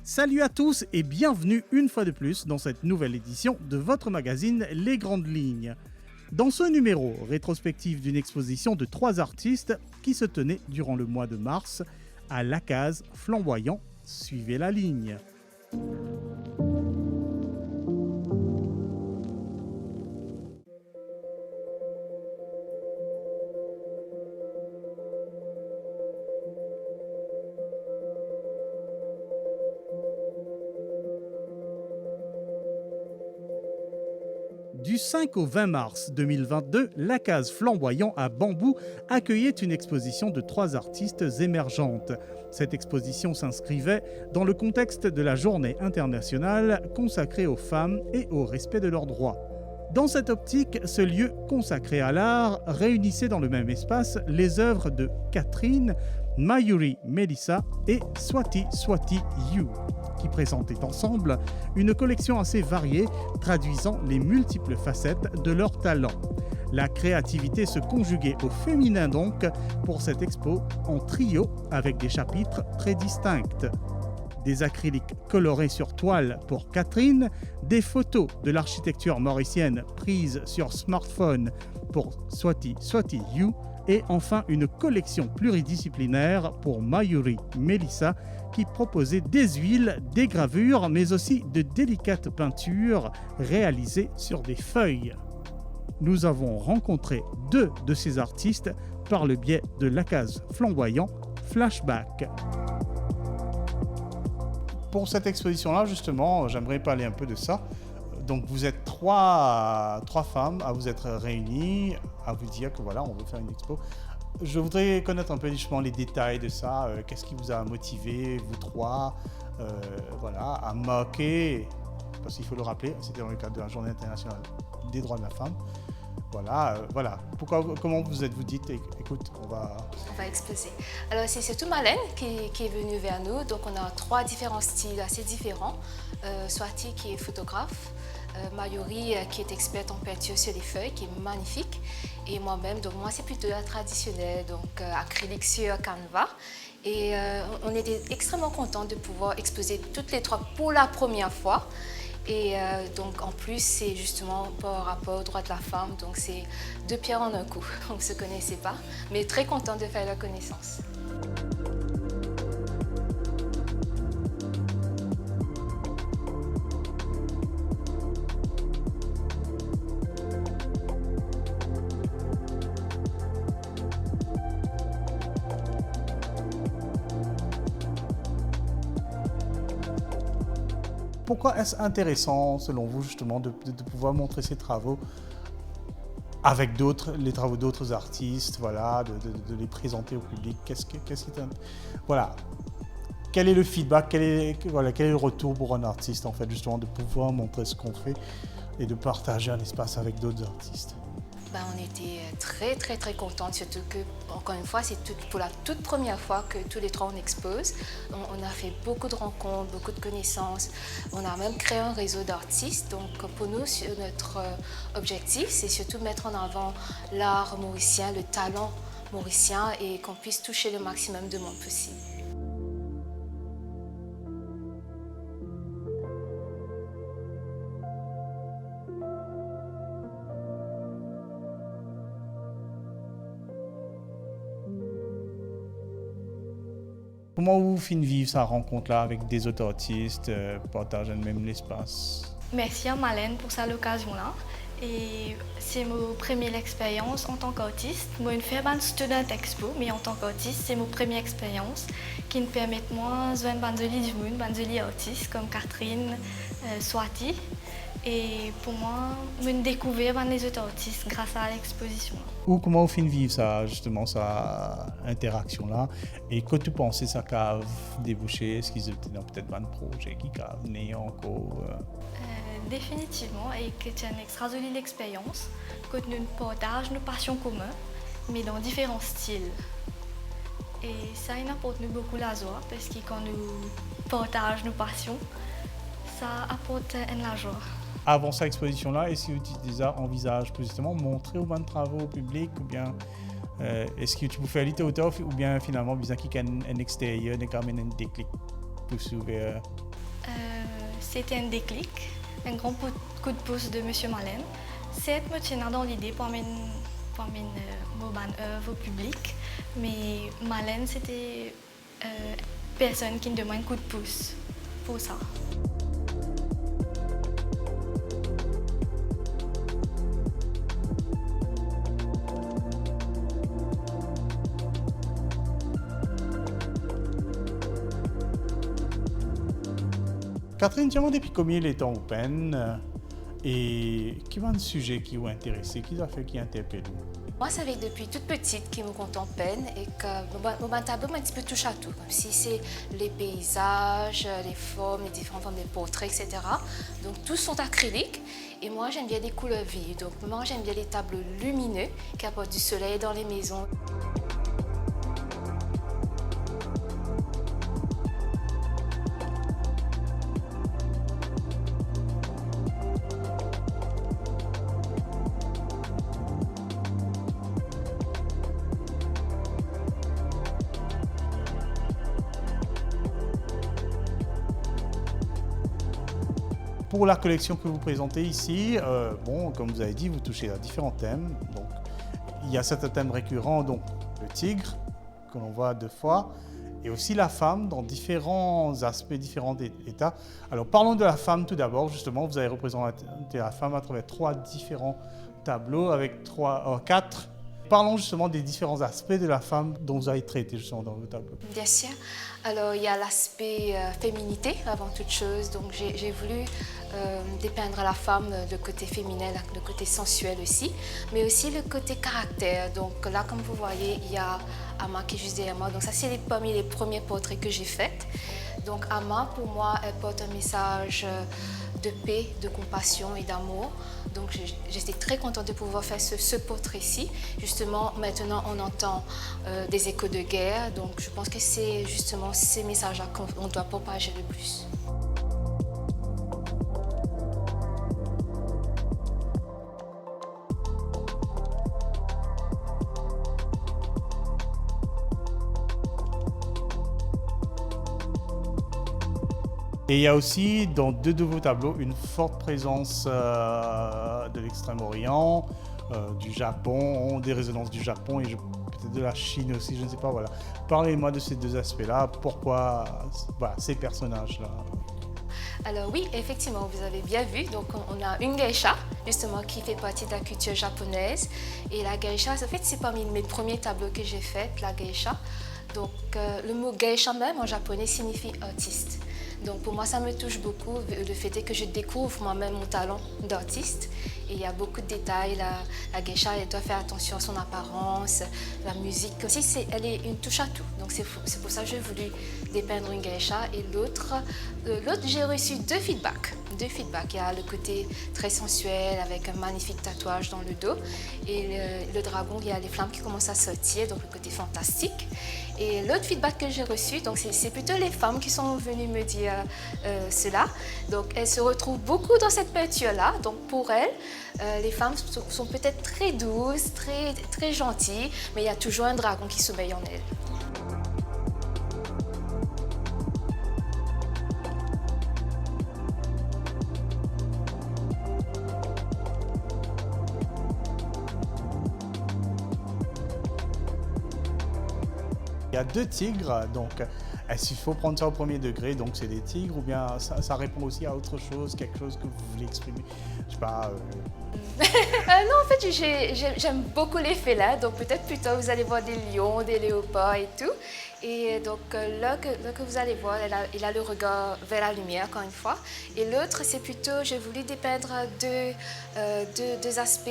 Salut à tous et bienvenue une fois de plus dans cette nouvelle édition de votre magazine Les Grandes Lignes. Dans ce numéro, rétrospective d'une exposition de 3 artistes qui se tenait durant le mois de mars à l'Acaz Flamboyant. Suivez la ligne. Du 5 au 20 mars 2022, l'Acaz Flamboyant à Bambou accueillait une exposition de 3 artistes émergentes. Cette exposition s'inscrivait dans le contexte de la journée internationale consacrée aux femmes et au respect de leurs droits. Dans cette optique, ce lieu consacré à l'art réunissait dans le même espace les œuvres de Catherine, Mayuri Melissa et Swati You, qui présentaient ensemble une collection assez variée traduisant les multiples facettes de leur talent. La créativité se conjuguait au féminin donc pour cette expo en trio avec des chapitres très distincts. Des acryliques colorés sur toile pour Catherine, des photos de l'architecture mauricienne prises sur smartphone pour Swati You et enfin une collection pluridisciplinaire pour Mayuri Melissa qui proposait des huiles, des gravures mais aussi de délicates peintures réalisées sur des feuilles. Nous avons rencontré 2 de ces artistes par le biais de l'Acaz Flamboyant Flashback. Pour cette exposition-là, justement, j'aimerais parler un peu de ça. Donc, vous êtes trois femmes à vous être réunies, à vous dire que voilà, on veut faire une expo. Je voudrais connaître un peu justement les détails de ça. Qu'est-ce qui vous a motivé, vous trois, à marquer, parce qu'il faut le rappeler, c'était dans le cadre de la Journée internationale des droits de la femme. Comment vous dites, écoute, on va exposer. Alors c'est surtout Malène qui est venue vers nous. Donc on a 3 différents styles assez différents. Swati qui est photographe, Mayuri qui est experte en peinture sur les feuilles, qui est magnifique, et moi-même, donc moi c'est plutôt la traditionnelle, donc acrylique sur canevas. Et on était extrêmement contents de pouvoir exposer toutes les 3 pour la première fois. Et donc en plus c'est justement par rapport aux droits de la femme, donc c'est 2 pierres en un coup. On ne se connaissait pas, mais très content de faire leur connaissance. Pourquoi est-ce intéressant, selon vous, justement, de pouvoir montrer ces travaux avec les travaux d'autres artistes, de les présenter au public? Quel est le feedback, quel est le retour pour un artiste, en fait, justement, de pouvoir montrer ce qu'on fait et de partager un espace avec d'autres artistes? On était très très très contents, surtout que, encore une fois, c'est pour la toute première fois que tous les 3 on expose. On a fait beaucoup de rencontres, beaucoup de connaissances. On a même créé un réseau d'artistes. Donc pour nous, notre objectif, c'est surtout mettre en avant l'art mauricien, le talent mauricien et qu'on puisse toucher le maximum de monde possible. Comment vous finissez vivre sa rencontre-là avec des autres artistes, partageant même l'espace? Merci à Malène pour cette occasion-là. Et c'est ma première expérience en tant qu'artiste. Moi, je fais une student expo, mais en tant qu'artiste, c'est ma première expérience qui me permet de moi de voir du monde, des artistes comme Catherine, Swati. Et pour moi, je découvrir les autres artistes grâce à l'exposition. Comment vous finissez vivre ça, justement, sa interaction-là? Et quand tu pensais ça a débouché, est-ce qu'ils étaient dans peut-être un projet qui a venu encore? Définitivement, et que c'est une extra jolie expérience, que nous partageons nos passions communes, mais dans différents styles. Et ça apporte nous beaucoup la joie, parce que quand nous partageons nos passions, ça apporte la joie. avant cette exposition-là, est-ce que tu déjà envisages justement montrer aux bonnes travaux au public ou bien est-ce que tu peux faire l'auteur ou bien finalement besoin qu'il y ait un extérieur, quand même un déclic pour s'ouvrir? C'était un déclic, un grand coup de pouce de M. Malen. C'est me tenir dans l'idée pour amener mon œuvre au public, mais Malen c'était personne qui me demande un coup de pouce pour ça. Catherine, tu as depuis combien de temps open et qui va un sujet qui vous intéresse, qui a fait qui interpelle? Moi, ça fait depuis toute petite qui me compte en peine et que mon tableau un petit peu touche à tout. Comme si c'est les paysages, les formes, les différentes formes des portraits, etc. Donc tous sont acryliques et moi j'aime bien les couleurs vives. Donc moi j'aime bien les tableaux lumineux qui apportent du soleil dans les maisons. Pour la collection que vous présentez ici, comme vous avez dit, vous touchez à différents thèmes. Donc, il y a certains thèmes récurrents, donc le tigre, que l'on voit 2 fois, et aussi la femme dans différents aspects, différents états. Alors, parlons de la femme tout d'abord. Justement, vous avez représenté la femme à travers 3 différents tableaux, avec 4. Parlons justement des différents aspects de la femme dont vous avez traité justement dans vos tableaux. Bien sûr. Alors, il y a l'aspect féminité avant toute chose. Donc, j'ai voulu dépeindre la femme, le côté féminin, le côté sensuel aussi, mais aussi le côté caractère. Donc là, comme vous voyez, il y a Ama qui est juste derrière moi. Donc ça, c'est parmi les premiers portraits que j'ai faits. Donc Ama, pour moi, elle porte un message de paix, de compassion et d'amour. Donc j'étais très contente de pouvoir faire ce portrait-ci. Justement, maintenant, on entend des échos de guerre. Donc je pense que c'est justement ces messages-là qu'on doit propager le plus. Et il y a aussi dans 2 de vos tableaux une forte présence de l'Extrême-Orient, du Japon, des résonances du Japon et peut-être de la Chine aussi, je ne sais pas. Voilà. Parlez-moi de ces 2 aspects-là, pourquoi ces personnages-là? Alors oui, effectivement, vous avez bien vu. Donc on a une geisha, justement, qui fait partie de la culture japonaise. Et la geisha, en fait, c'est parmi mes premiers tableaux que j'ai faits, la geisha. Donc le mot geisha même en japonais signifie artiste. Donc pour moi, ça me touche beaucoup. Le fait est que je découvre moi-même mon talent d'artiste. Et il y a beaucoup de détails. La geisha, elle doit faire attention à son apparence, la musique aussi, elle est une touche à tout. Donc c'est pour ça que j'ai voulu dépeindre une geisha. Et l'autre, j'ai reçu 2 feedbacks. Il y a le côté très sensuel avec un magnifique tatouage dans le dos. Et le dragon, il y a les flammes qui commencent à sortir, donc le côté fantastique. Et l'autre feedback que j'ai reçu, donc c'est plutôt les femmes qui sont venues me dire cela. Donc elles se retrouvent beaucoup dans cette peinture-là. Donc pour elles, les femmes sont peut-être très douces, très, très gentilles, mais il y a toujours un dragon qui sommeille en elles. Il y a 2 tigres, donc est-ce qu'il faut prendre ça au premier degré, donc c'est des tigres, ou bien ça répond aussi à autre chose, quelque chose que vous voulez exprimer? Je sais pas. Non, en fait, j'aime beaucoup les félins, donc peut-être plus tard vous allez voir des lions, des léopards et tout. Et donc là que vous allez voir, il a le regard vers la lumière, encore une fois. Et l'autre, c'est plutôt, j'ai voulu dépeindre deux aspects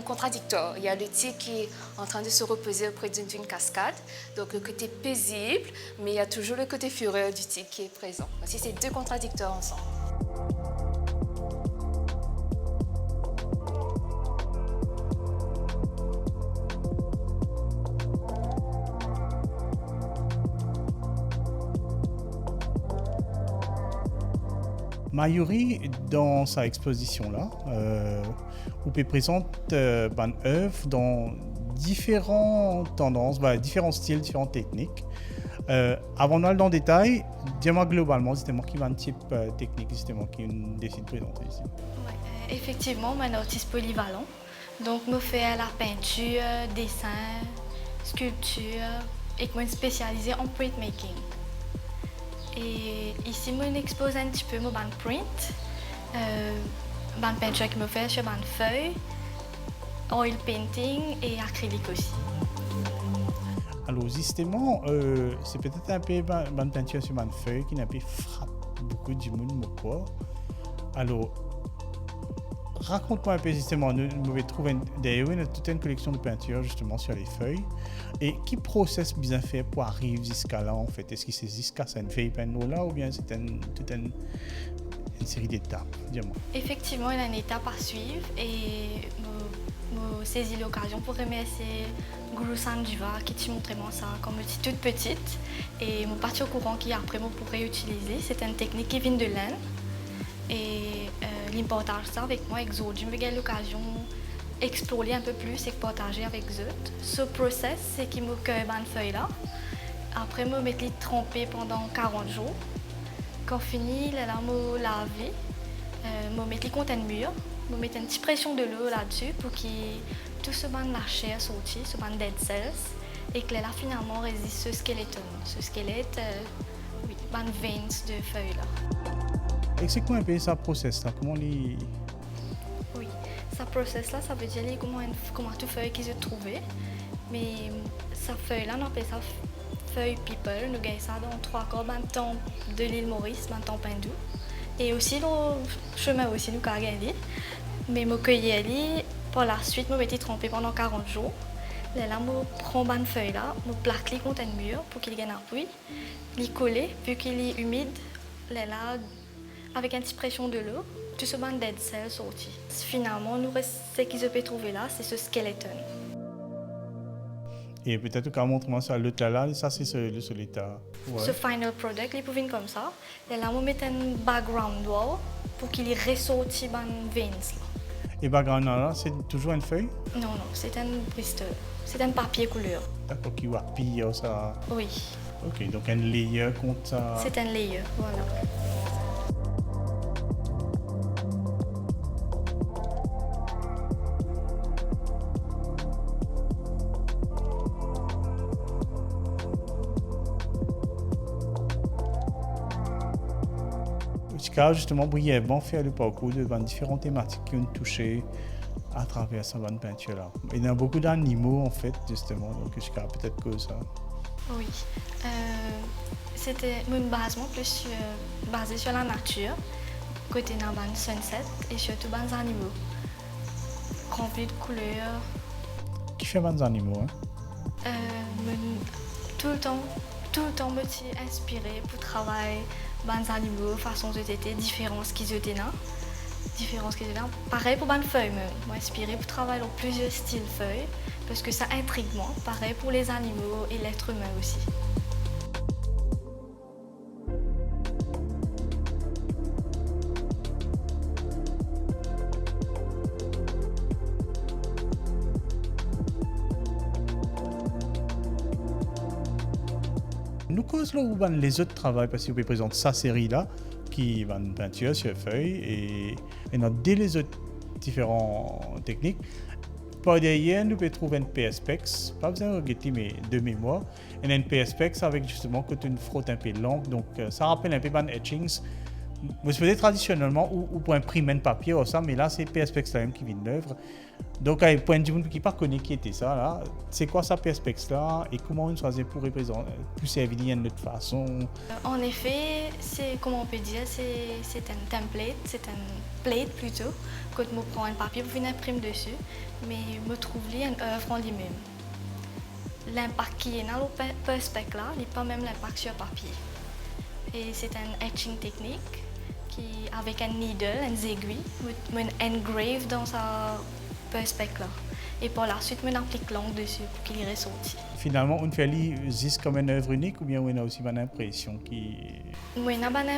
contradictoires. Il y a le tigre qui est en train de se reposer auprès d'une cascade, donc le côté paisible, mais il y a toujours le côté furieux du tigre qui est présent. Voici ces 2 contradicteurs ensemble. Mayuri, dans sa exposition-là, où il présente une œuvre dans différentes tendances, différents styles, différentes techniques. Avant d'aller dans le détail, dis-moi globalement, c'est moi qui va un type technique, c'est moi qui décide de présenter ici. Ouais, effectivement, je suis un artiste polyvalent. Donc, je fais la peinture, dessin, sculpture et je suis spécialisée en printmaking. Et ici, je expose un petit peu mon print, peinture que je fais sur une feuille, oil painting et acrylique aussi. Alors, justement, c'est peut-être un peu une peinture sur une feuille qui n'a pas frappé beaucoup de monde, quoi. Alors, raconte-moi un peu justement, nous trouvons toute une collection de peintures justement sur les feuilles. Et qui process bien fait pour arriver jusqu'à là en fait? Est-ce que c'est jusqu'à cette feuille peinte là ou bien c'est toute une série d'étapes? Dis-moi. Effectivement, il y a une étape à suivre et je saisis l'occasion pour remercier Guru Sanjiva qui t'a montré moi ça quand je suis toute petite et mon parti au courant qui après moi pourrais utiliser. C'est une technique qui vient de l'Inde et l'importage ça avec moi avec Zod. Je me gagne l'occasion explorer un peu plus et partager avec Zod. Ce process c'est qui me cueille une feuille là. Après me mettre les tremper pendant 40 jours. Quand fini, là me laver, me mettre les contre un mur. Je vais mettre une petite pression de l'eau là-dessus pour que tout ce banc de la chair sorti, ce banc de dead cells, et que là finalement résiste ce squelette. Ce squelette, oui, banc de veins de feuilles là. Et c'est quoi un peu ça process là? Comment les... Oui, ça process là, ça veut dire comment toute feuille qu'ils ont trouvé. Mais sa feuille là, on appelle ça feuille people. Nous gagnons ça dans 3 corps, dans le temps de l'île Maurice, dans le temps Pindou. Et aussi dans le chemin aussi, nous avons gagné. Mais je cueillis, par la suite, je m'ai trempé pendant 40 jours. Là, je prends une feuille là, je plaque les contre un mur pour qu'il gagne appui. Les coller, vu qu'il est humide, là, avec une petite pression de l'eau, tout ce banc de dead cells sorti. Finalement, ce qu'ils peuvent trouver là, c'est ce skeleton. Et peut-être qu'on montre-moi ça l'autre là, ça c'est ce l'état. Ouais. Ce final product, il peut venir comme ça. Là, je mets un background wall pour qu'il ressorti dans les veins. Et background là, c'est toujours une feuille? Non, c'est un Bristol. C'est un papier couleur. D'accord, qui va piller ça. Oui. Ok, donc un layer contre ça. C'est un layer, voilà. Justement, brièvement faire le parcours de différentes thématiques qui ont touché à travers sa bande peinture là. Il y a beaucoup d'animaux en fait justement, donc je crois peut-être que ça. Oui, c'était une base plus basée sur la nature, côté dans le sunset et surtout les animaux, remplis de couleurs. Qui fait des animaux hein? Tout le temps me suis inspirée pour travailler les animaux, façon de têter, différences qu'ils étaient là. Pareil pour les feuilles, je inspirée pour travailler dans plusieurs styles feuilles parce que ça intrigue moi. Pareil pour les animaux et l'être humain aussi. Nous cause là où les autres travaillent parce que vous présentez sa série là qui va une peinture sur feuille et dans les autres différentes techniques. Par derrière, nous pouvons trouver une PSPEX, pas besoin de regretter mais de mémoire. Et une PSPEX avec justement quand une frotte un peu longue, donc ça rappelle un peu les etchings. Vous faisiez traditionnellement ou pour imprimer un papier ou ça, mais là c'est PSPEX là même qui vient de l'œuvre. Donc, à point de vue qui pas connaît qui était ça là, c'est quoi ça PSPEX là et comment on choisit pour représenter, pour servir de notre façon? En effet, c'est comment on peut dire, c'est un template, c'est un plate plutôt. Quand on prend un papier pour venir imprimer dessus, mais me trouve une œuvre en lui-même. L'impact qui est dans le PSPEX là, n'est pas même l'impact sur papier. Et c'est un etching technique avec un needle, une aiguille, je engrave dans sa perspective là. Et par la suite, je applique l'angle dessus pour qu'il y ressorti. Finalement, on fait juste comme une œuvre unique ou bien on a aussi une impression qui... Moi, j'ai une bonne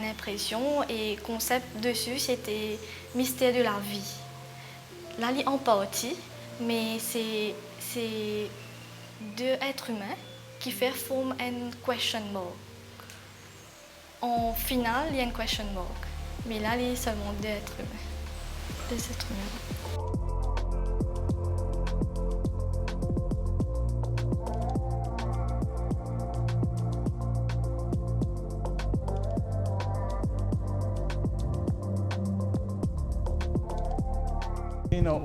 impression et le concept dessus, c'était mystère de la vie. Là, il est en partie, mais c'est deux êtres humains qui forment un question mark. En finale, il y a un question mark, mais là, il y a seulement deux êtres humains.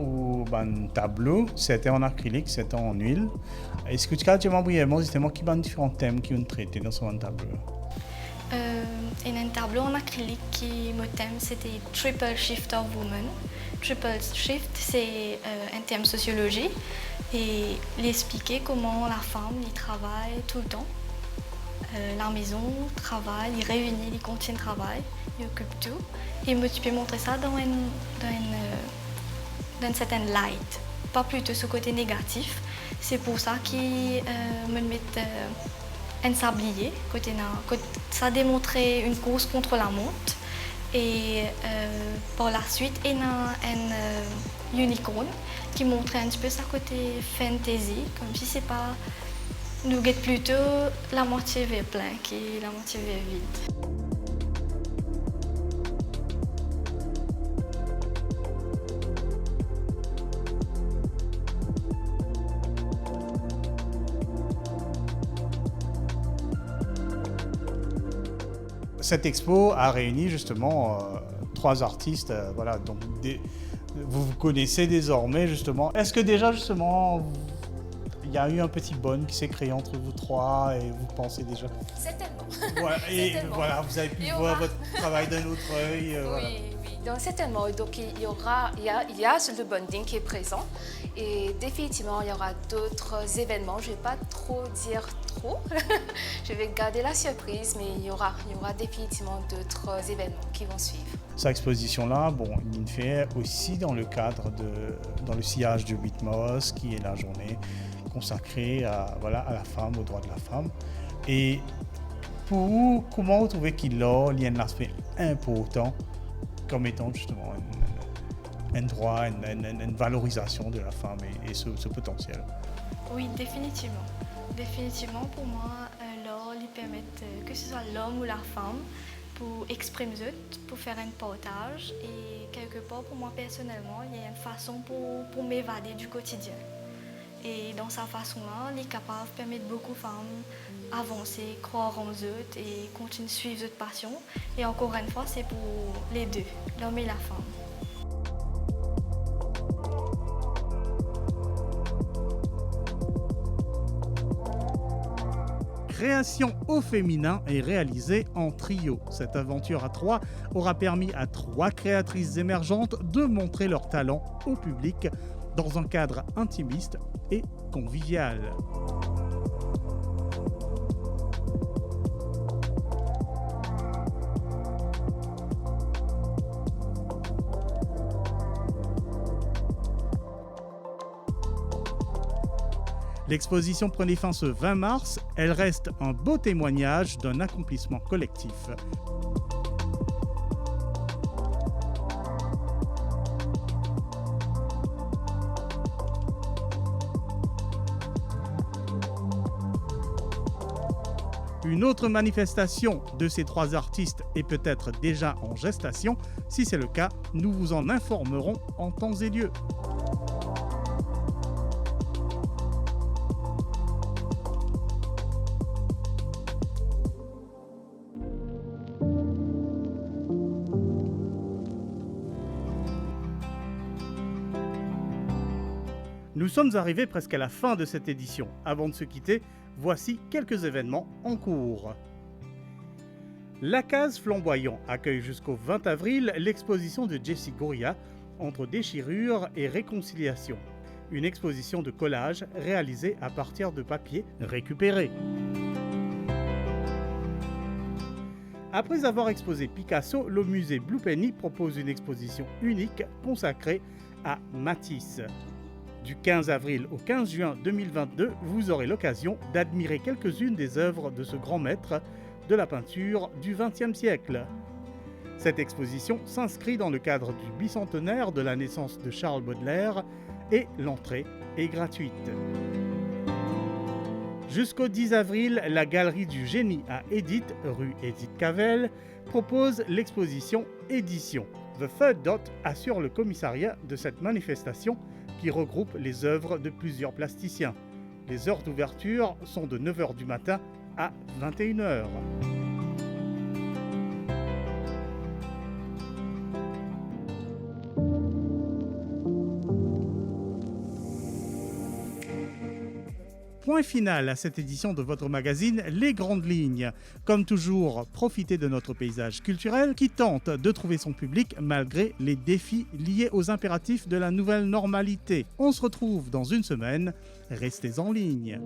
Ou un tableau, c'était en acrylique, c'était en huile. Est-ce que tu peux dire brièvement justement qui sont différents thèmes qui ont traité dans ce tableau? Il y a un tableau en acrylique qui mon thème c'était Triple Shift of Woman. Triple Shift c'est un thème sociologie et l'expliquer comment la femme il travaille tout le temps. La maison, le travail, il réunit, il continue le travail, il occupe tout. Et moi tu peux montrer ça dans un certain light, pas plutôt ce côté négatif. C'est pour ça qu'ils me mettent un sablier, ça démontrait une course contre la montre. Et par la suite, il y a un unicorn qui montrait un petit peu sa côté fantasy, comme si c'est pas nous guette plutôt la moitié vers plein qui la moitié vers vide. Cette expo a réuni justement trois artistes, voilà, donc vous vous connaissez désormais justement. Est-ce que déjà justement il y a eu un petit bond qui s'est créé entre vous trois et vous pensez déjà? Certainement. Voilà, et Certainement. voilà, vous avez pu voir votre travail d'un autre œil. Voilà. Oui, donc certainement. Donc il y a le bonding qui est présent et définitivement il y aura d'autres événements. Je ne vais pas trop dire trop. Je vais garder la surprise, mais il y aura définitivement d'autres événements qui vont suivre. Cette exposition-là, bon, il fait aussi dans le cadre dans le sillage du 8 Mars, qui est la journée consacrée à la femme, aux droits de la femme. Et pour vous, comment vous trouvez qu'il y a un aspect important comme étant justement un droit, une valorisation de la femme et ce potentiel? Oui, définitivement. Définitivement, pour moi, l'art lui permet que ce soit l'homme ou la femme pour exprimer, pour faire un partage. Et quelque part, pour moi personnellement, il y a une façon pour m'évader du quotidien. Et dans sa façon-là, il est capable de permettre beaucoup de femmes avancer, croire en eux et continuer de suivre cette passion. Et encore une fois, c'est pour les deux, l'homme et la femme. Création au féminin est réalisée en trio. Cette aventure à trois aura permis à trois créatrices émergentes de montrer leur talent au public dans un cadre intimiste et convivial. L'exposition prenait fin ce 20 mars. Elle reste un beau témoignage d'un accomplissement collectif. Une autre manifestation de ces trois artistes est peut-être déjà en gestation. Si c'est le cas, nous vous en informerons en temps et lieu. Nous sommes arrivés presque à la fin de cette édition. Avant de se quitter, voici quelques événements en cours. La case Flamboyant accueille jusqu'au 20 avril l'exposition de Jessie Gouria, Entre déchirure et réconciliation. Une exposition de collage réalisée à partir de papier récupéré. Après avoir exposé Picasso, le musée Blue Penny propose une exposition unique consacrée à Matisse. Du 15 avril au 15 juin 2022, vous aurez l'occasion d'admirer quelques-unes des œuvres de ce grand maître de la peinture du XXe siècle. Cette exposition s'inscrit dans le cadre du bicentenaire de la naissance de Charles Baudelaire et l'entrée est gratuite. Jusqu'au 10 avril, la Galerie du Génie à Édith, rue Édith Cavell, propose l'exposition Édition. The Third Dot assure le commissariat de cette manifestation qui regroupe les œuvres de plusieurs plasticiens. Les heures d'ouverture sont de 9h du matin à 21h. Point final à cette édition de votre magazine Les Grandes Lignes. Comme toujours, profitez de notre paysage culturel qui tente de trouver son public malgré les défis liés aux impératifs de la nouvelle normalité. On se retrouve dans une semaine. Restez en ligne.